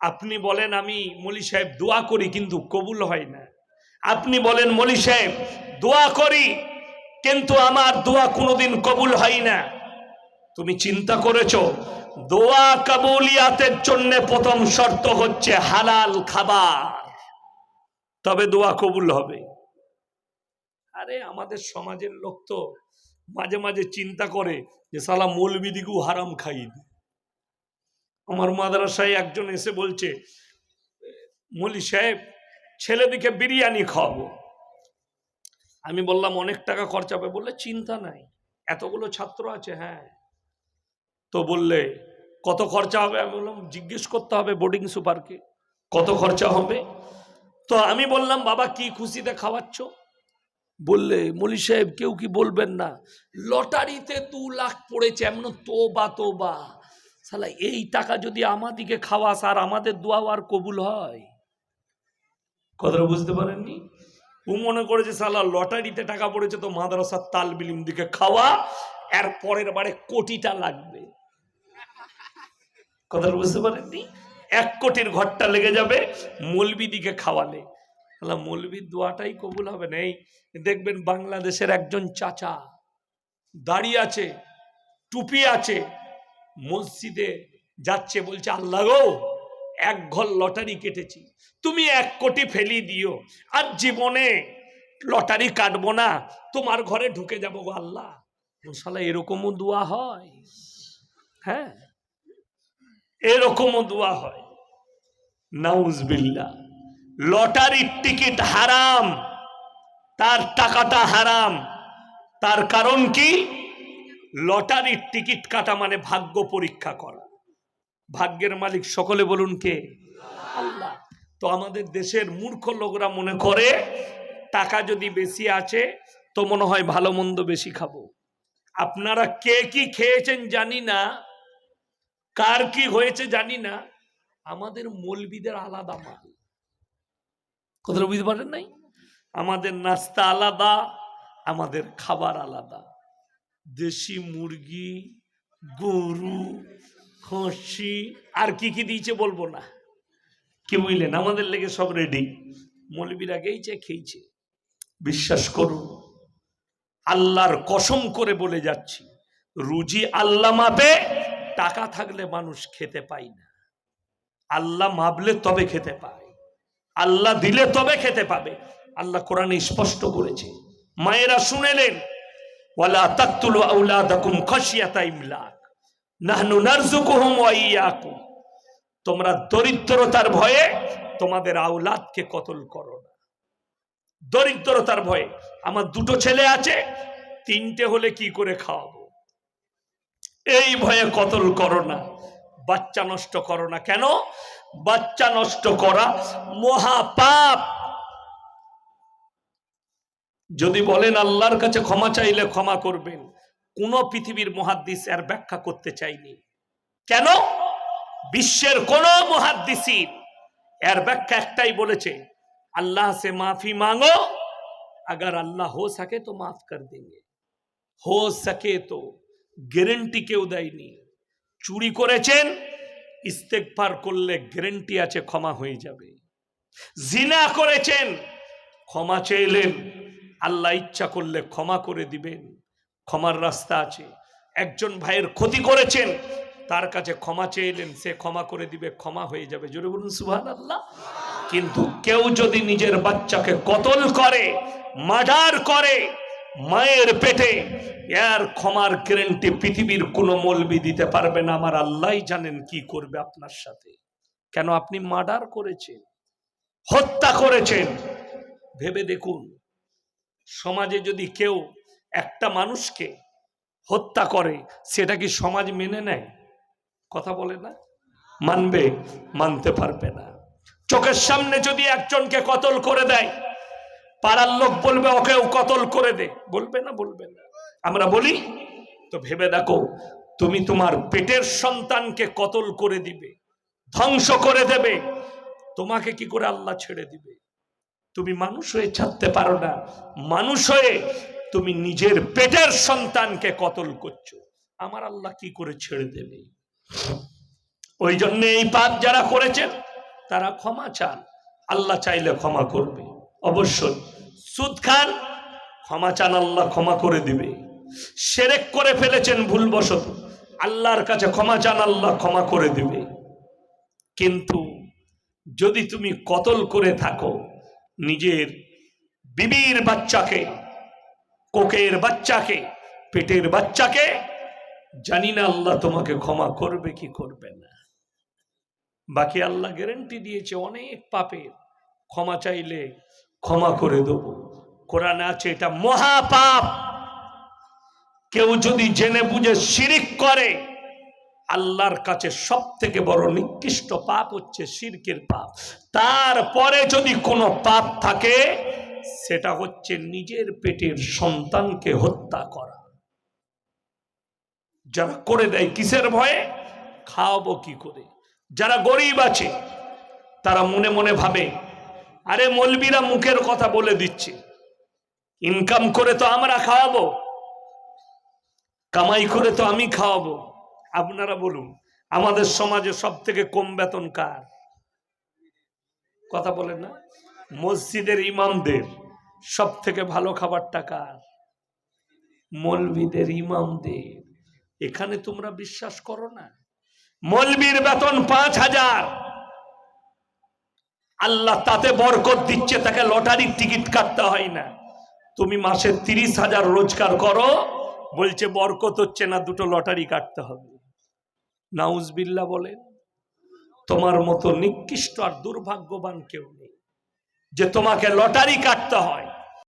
আপনি বলেন আমি মৌলী সাহেব দোয়া করি কিন্তু কবুল হয় না। আপনি বলেন মৌলী সাহেব দোয়া করি কিন্তু আমার দোয়া কোনোদিন কবুল হয় না। তুমি চিন্তা করেছো দোয়া কবুলিয়াতের জন্য প্রথম শর্ত হচ্ছে হালাল খাবার, তবে দোয়া কবুল হবে। আরে আমাদের সমাজের লোক তো মাঝে মাঝে চিন্তা করে যে সালা মৌলবিদিকেও হারাম খাই। আমার মাদ্রাসায় একজন এসে বলছে মৌলী সাহেব ছেলেদিকে বিরিয়ানি খাওয়াবো। আমি বললাম অনেক টাকা খরচা হবে। বললে চিন্তা নাই, এতগুলো ছাত্র আছে। হ্যাঁ, তো বললে কত খরচা হবে? আমি বললাম জিজ্ঞেস করতে হবে বোর্ডিং সুপারকে কত খরচা হবে। তো আমি বললাম বাবা কি খুশিতে খাওয়াচ্ছ? বললে মৌলী সাহেব কেউ কি বলবেন না, লটারিতে 2 লাখ পড়েছে। এমন তোবা তোবা, শালা এই টাকা যদি আমাদিকে খাওয়াস আর আমাদের দোয়া আর কবুল হয়? কথাটা বুঝতে পারেননি? ও মনে করেছে শালা লটারিতে টাকা পড়েছে তো মাদ্রাসার তালবিলিম দিকে খাওয়া, এর পরের বারে কোটিটা লাগবে। কথাটা বুঝতে পারেননি? 1 কোটির ঘরটা লেগে যাবে মৌলবি দিকে খাওয়ালে। মৌলবীর দোয়াটাই কবুল হবে না। এই দেখবেন বাংলাদেশের একজন চাচা দাঁড়িয়ে আছে, টুপি আছে, মসজিদে যাচ্ছে, বলছে আল্লাহ গো 1 ঘর লটারি কেটেছি, তুমি 1 কোটি ফেলি দিও, আর জীবনে লটারি কাটবো না, তোমার ঘরে ঢুকে যাবো গো আল্লাহ। শালা এরকমও দোয়া হয়? হ্যাঁ, এরকমও দোয়া হয়। নাউজুবিল্লাহ। লটারির টিকিট হারাম, তার টাকাটা হারাম। তার কারণ কি? লটারির টিকিট কাটা মানে ভাগ্য পরীক্ষা করা। ভাগ্যের মালিক সকলে বলুন কে? আল্লাহ। তো আমাদের দেশের মূর্খ লোকরা মনে করে টাকা যদি বেশি আছে তো মনে হয় ভালো মন্দ বেশি খাবো। আপনারা কে কি খেয়েছেন জানি না, কার কি হয়েছে জানি না, আমাদের মৌলবীদের আলাদা মাল। কথা বুঝতে পারেন নাই? আমাদের নাস্তা আলাদা, আমাদের খাবার আলাদা। দেশি মুরগি, গরু, খাসি, আর কি কি দিয়েছে বলবো না, কি বুঝলেন? আমাদের লেগে সব রেডি। মৌলবীরা গেইছে খেয়েছে। বিশ্বাস করুন, আল্লাহর কসম করে বলে যাচ্ছি, রুজি আল্লাহ মাপে। টাকা থাকলে মানুষ খেতে পায় না, আল্লাহ মাপলে তবে খেতে পায়, আল্লাহ দিলে তবে খেতে পাবে। আল্লাহ কোরআনে স্পষ্ট করেছে। মায়েরা শুনেলেন, ওয়ালা তাকতুলু আওলাদাকুম খাশিয়াতা ইমলাক নাহনু নারযুকুহুম ওয়া ইয়াকুম। তোমরা দরিদ্রতার ভয়ে তোমাদের আওলাদকে কতল করো না। দরিদ্রতার ভয়ে, আমার 2টো ছেলে আছে, 3টে হলে কি করে খাওয়াবো, এই ভয়ে কতল করো না, বাচ্চা নষ্ট করো না। কেন? বাচ্চা নষ্ট করা মহাপাপ। যদি বলেন আল্লাহর কাছে ক্ষমা চাইলে ক্ষমা করবেন, কোন পৃথিবীর মুহাদ্দিস এর ব্যাখ্যা করতে চাইনি। কেন? বিশ্বের কোন মুহাদ্দিসিন এর ব্যাখ্যা একটাই বলেছে, अल्लाह से माफी मांगो, अगर अल्लाह हो सके तो माफ कर देंगे, हो सके तो। গ্যারান্টি কেউ দেয়নি। চুরি করেছেন, ইস্তেগফার করলে গ্যারান্টি আছে ক্ষমা হয়ে যাবে। জিনা করেছেন, ক্ষমা চাইলেন, আল্লাহ ইচ্ছা করলে ক্ষমা করে দিবেন, ক্ষমার রাস্তা আছে। একজন ভাইয়ের ক্ষতি করেছেন, তার কাছে ক্ষমা চাইলেন, সে ক্ষমা করে দিবে, ক্ষমা হয়ে যাবে। জোরে বলুন সুবহানাল্লাহ। কিন্তু কেউ যদি নিজের বাচ্চাকে কতল করে, মার্ডার করে মায়ের পেটে, এর ক্ষমার গ্যারান্টি পৃথিবীর কোন মৌলবি দিতে পারবে না। আমার আল্লাহই জানেন কি করবে আপনার সাথে। কেন? আপনি মার্ডার করেছেন, হত্যা করেছেন। ভেবে দেখুন, সমাজে যদি কেউ একটা মানুষকে হত্যা করে, সেটা কি সমাজ মেনে নেয়? কথা বলে না? মানবে? মানতে পারবে না। চোখের সামনে যদি একজনকে কতল করে দেয়, পাড়ার লোক বলবে ওকেও কতল করে দে, বলবে না? বলবে না। আমরা বলি তো। ভেবে দেখো, তুমি তোমার পেটের সন্তানকে কতল করে দিবে, ধ্বংস করে দেবে, তোমাকে কি করে আল্লাহ ছেড়ে দিবে? তুমি মানুষ হয়ে ছাড়তে পারো না, মানুষ হয়ে তুমি নিজের পেটের সন্তানকে কতল করছো, আমার আল্লাহ কি করে ছেড়ে দেবে? ওই জন্য এই পাপ যারা করেছেন তারা ক্ষমা চান, আল্লাহ চাইলে ক্ষমা করবে অবশ্যই। সুদ খান, ক্ষমা চান, আল্লাহ ক্ষমা করে দিবে। শিরক করে ফেলেছেন ভুলবশত, আল্লাহর কাছে ক্ষমা চান, আল্লাহ ক্ষমা করে দিবে। কিন্তু যদি তুমি কতল করে থাকো নিজের বিবির বাচ্চাকে, কোকের বাচ্চাকে, পেটের বাচ্চাকে, জানি না আল্লাহ তোমাকে ক্ষমা করবে কি করবে না। বাকি আল্লাহ গ্যারান্টি দিয়েছে অনেক পাপের ক্ষমা চাইলে ক্ষমা করে দেব। কোরআনে আছে এটা মহাপাপ। কেউ যদি জেনে বুঝে শিরক করে, আল্লাহর কাছে সব থেকে বড় নিকৃষ্ট পাপ হচ্ছে শিরকের পাপ। তারপরে যদি কোনো পাপ থাকে, সেটা হচ্ছে নিজের পেটের সন্তানকে হত্যা করা। যারা করে দেয় কিসের ভয়ে? খাওয়াবো কি করে। যারা গরিব আছে তারা মনে মনে ভাবে, আরে মৌলবীরা মুখের কথা বলে দিচ্ছে, ইনকাম করে তো আমরা খাওয়াবো, কামাই করে তো আমি খাওয়াবো। আপনারা বলুন, আমাদের সমাজে সব থেকে কম বেতন কার? কথা বলেন না। মসজিদের ইমামদের সব থেকে ভালো খাবারটা কার? মৌলবীদের, ইমামদের। এখানে তোমরা বিশ্বাস করো না, মৌলবীর বেতন 5,000, আল্লাহ তাতে বরকত দিচ্ছে, তাকে লটারির টিকিট কাটতে হয় না। তুমি মাসে 30,000 রোজগার করো, বলছে বরকত হচ্ছে না, দুটো লটারি কাটতে হবে। নাউজবিল্লাহ বলেন। তোমার মতো নিকৃষ্ট আর দুর্ভাগ্যবান কেউ নেই যে তোমাকে লটারি কাটতে হয়।